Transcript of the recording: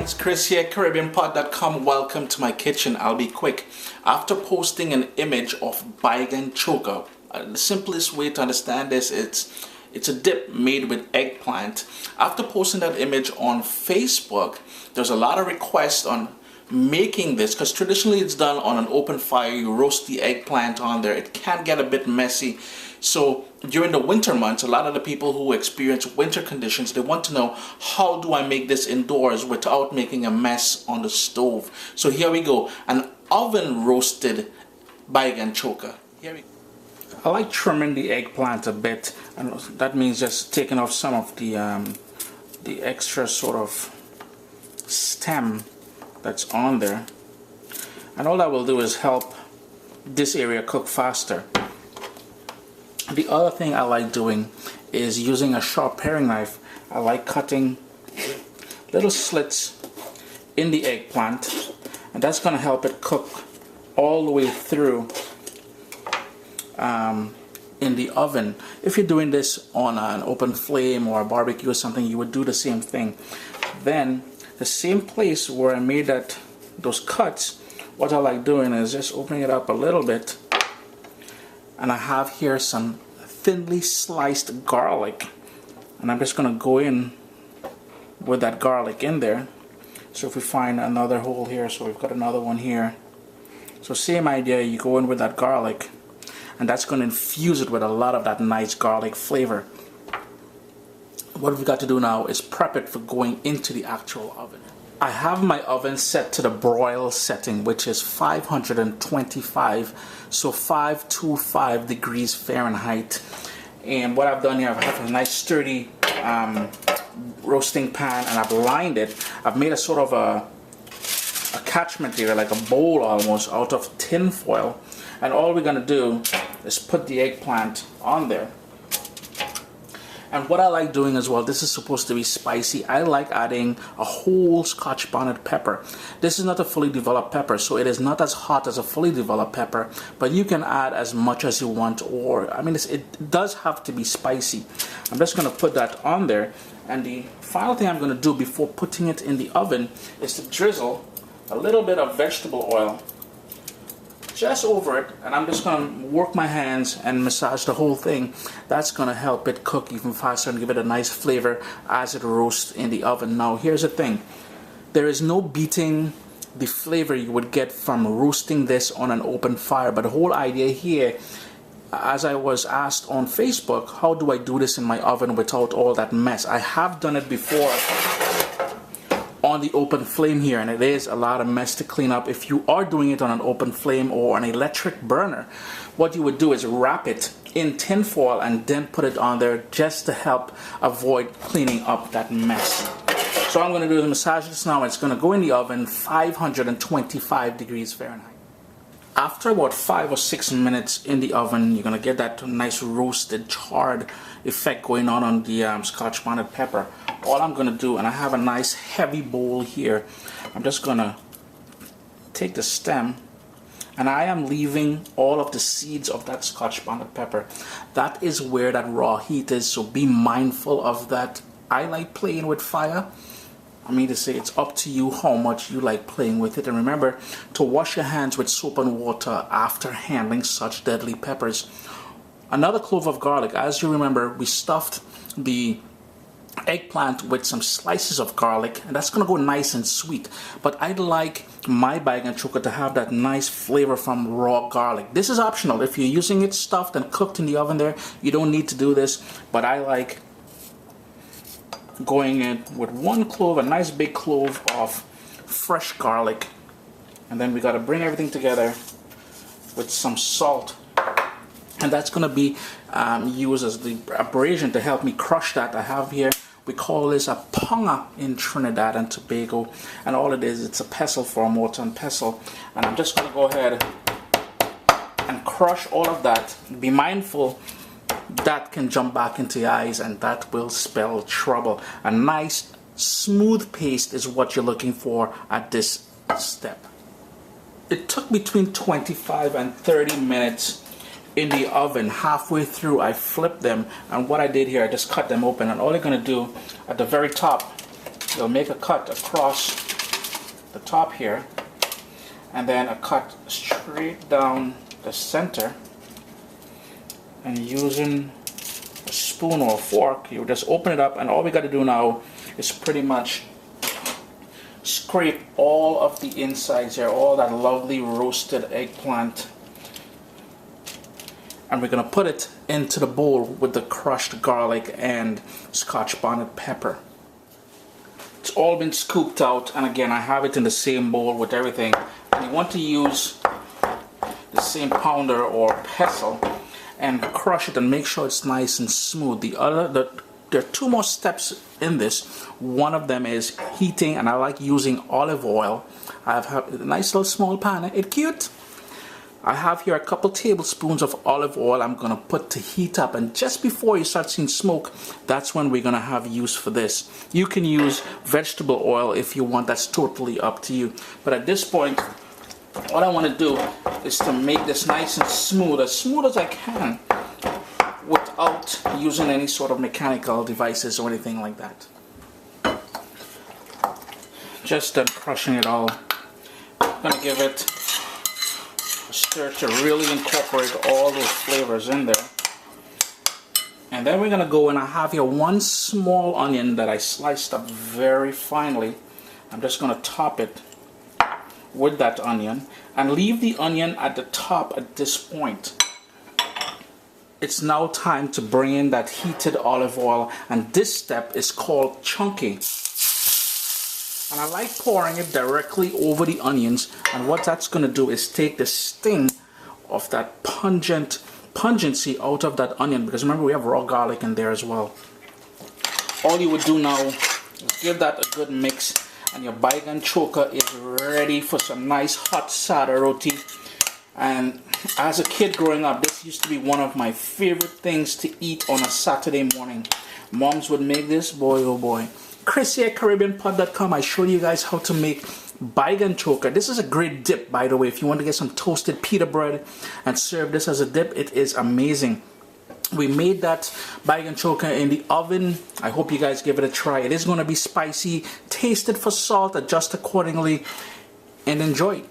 guys, Chris here, CaribbeanPot.com. Welcome to my kitchen. I'll be quick. After posting an image of Baigan Choka, the simplest way to understand this, it's a dip made with eggplant. After posting that image on Facebook, there's a lot of requests on making this, because traditionally it's done on an open fire. You roast the eggplant on there. It can get a bit messy. So during the winter months, a lot of the people who experience winter conditions, they want to know, how do I make this indoors without making a mess on the stove? So here we go, an oven roasted Baigan Choka. Here we go. I like trimming the eggplant a bit, and that means just taking off some of the extra sort of stem that's on there, and all that will do is help this area cook faster. The other thing I like doing is using a sharp paring knife. I like cutting little slits in the eggplant, and that's going to help it cook all the way through in the oven. If you're doing this on an open flame or a barbecue or something, you would do the same thing. Then the same place where I made those cuts, what I like doing is just opening it up a little bit, and I have here some thinly sliced garlic, and I'm just going to go in with that garlic in there. So if we find another hole here, so we've got another one here. So same idea, you go in with that garlic, and that's going to infuse it with a lot of that nice garlic flavor. What we've got to do now is prep it for going into the actual oven. I have my oven set to the broil setting, which is 525, so 525 degrees Fahrenheit. And what I've done here, I have a nice sturdy roasting pan, and I've lined it. I've made a sort of a catchment area, like a bowl almost, out of tin foil. And all we're going to do is put the eggplant on there. And what I like doing as well, this is supposed to be spicy. I like adding a whole scotch bonnet pepper. This is not a fully developed pepper, so it is not as hot as a fully developed pepper, but you can add as much as you want, or, I mean, it does have to be spicy. I'm just going to put that on there, and the final thing I'm going to do before putting it in the oven is to drizzle a little bit of vegetable oil just over it, and I'm just going to work my hands and massage the whole thing. That's going to help it cook even faster and give it a nice flavor as it roasts in the oven. Now here's the thing, there is no beating the flavor you would get from roasting this on an open fire, but the whole idea here, as I was asked on Facebook, how do I do this in my oven without all that mess? I have done it before on the open flame here, and it is a lot of mess to clean up. If you are doing it on an open flame or an electric burner, what you would do is wrap it in tin foil and then put it on there, just to help avoid cleaning up that mess. So I'm going to do the massage this now. It's going to go in the oven 525 degrees Fahrenheit. After about 5 or 6 minutes in the oven, you're going to get that nice roasted, charred effect going on the scotch bonnet pepper. All I'm going to do, and I have a nice heavy bowl here, I'm just going to take the stem, and I am leaving all of the seeds of that scotch bonnet pepper. That is where that raw heat is, so be mindful of that. I like playing with fire. I mean to say, it's up to you how much you like playing with it. And remember to wash your hands with soap and water after handling such deadly peppers. Another clove of garlic. As you remember, we stuffed the eggplant with some slices of garlic, and that's going to go nice and sweet. But I'd like my Baigan Choka to have that nice flavor from raw garlic. This is optional. If you're using it stuffed and cooked in the oven there, you don't need to do this, but I like going in with one clove, a nice big clove of fresh garlic, and then we got to bring everything together with some salt, and that's going to be used as the abrasion to help me crush that. I have here, we call this a ponga in Trinidad and Tobago, and all it is, it's a pestle for a mortar and pestle. And I'm just going to go ahead and crush all of that. Be mindful, that can jump back into your eyes, and that will spell trouble. A nice smooth paste is what you're looking for at this step. It took between 25 and 30 minutes in the oven. Halfway through, I flipped them, and what I did here, I just cut them open, and all you're going to do at the very top, you'll make a cut across the top here, and then a cut straight down the center. And using a spoon or a fork, you just open it up, and all we got to do now is pretty much scrape all of the insides here, all that lovely roasted eggplant, and we're going to put it into the bowl with the crushed garlic and scotch bonnet pepper. It's all been scooped out, and again I have it in the same bowl with everything. And you want to use the same pounder or pestle and crush it and make sure it's nice and smooth. There are two more steps in this. One of them is heating, and I like using olive oil. I have a nice little small pan. It's cute. I have here a couple tablespoons of olive oil I'm going to put to heat up, and just before you start seeing smoke, that's when we're going to have use for this. You can use vegetable oil if you want, that's totally up to you. But at this point, what I want to do is to make this nice and smooth as I can, without using any sort of mechanical devices or anything like that. Just done crushing it all. I'm going to give it a stir to really incorporate all those flavors in there. And then we're going to go, and I have here one small onion that I sliced up very finely. I'm just going to top it with that onion and leave the onion at the top at this point. It's now time to bring in that heated olive oil, and this step is called chunking. And I like pouring it directly over the onions, and what that's going to do is take the sting of that pungency out of that onion, because remember we have raw garlic in there as well. All you would do now is give that a good mix, and your Baigan Choka is ready for some nice hot sada roti. And as a kid growing up, this used to be one of my favorite things to eat on a Saturday morning. Moms would make this, boy oh boy. Chris here, CaribbeanPod.com. I showed you guys how to make Baigan Choka. This is a great dip, by the way. If you want to get some toasted pita bread and serve this as a dip, it is amazing. We made that Baigan Choka in the oven. I hope you guys give it a try. It is going to be spicy. Taste it for salt, adjust accordingly, and enjoy.